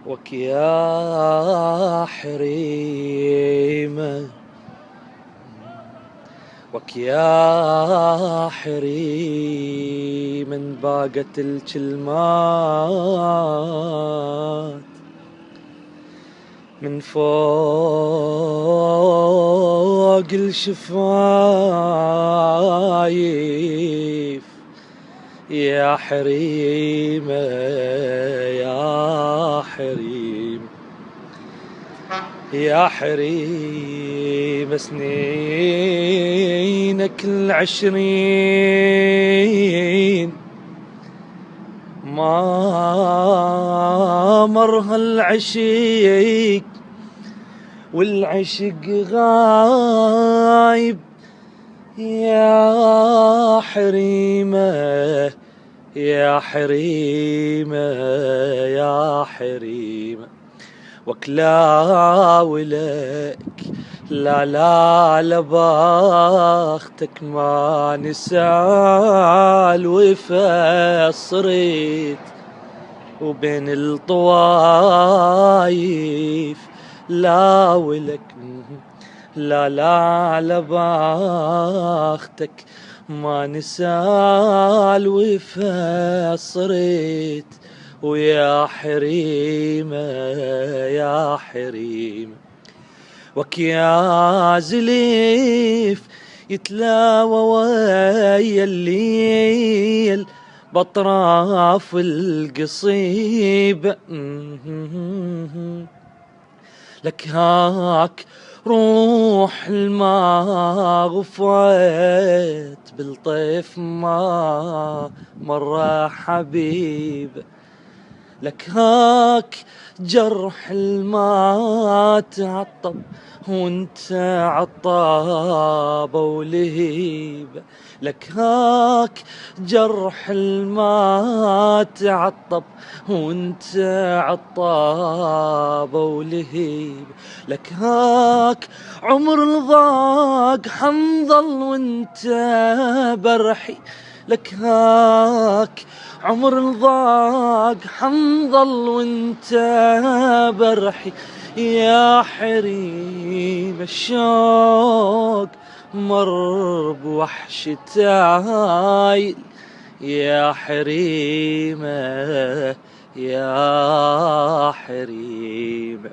وك يا حريمة، وك يا حريمة باقت الكلمات من فوق الشفايف يا حريمة يا حريم يا حريم سنينك ال20 ما مر هالعشيق والعشق غايب يا حريمة يا حريمة يا حريمة. وكلا ولك لا لا لباختك ما نسال وفا صريت وبين الطوايف لا ولك لا لا لباختك ما نسال وفا صريت ويا حريمة يا حريمة. وك يا زليف يتلاوى ويا الليل بأطراف القصيب لك هاك روح الماء غفيت بالطيف ما مرة حبيب لك هاك جرح الماء تعطب وانت عطابة ولهيب لك هاك جرح الماء تعطب وانت عطابة ولهيب لك هاك عمر الضاق حنظل وانت برحي لك هاك عمر الضاق حنظل وانت برحي يا حريم الشوق مر بوحشتاي يا حريمة يا حريمة.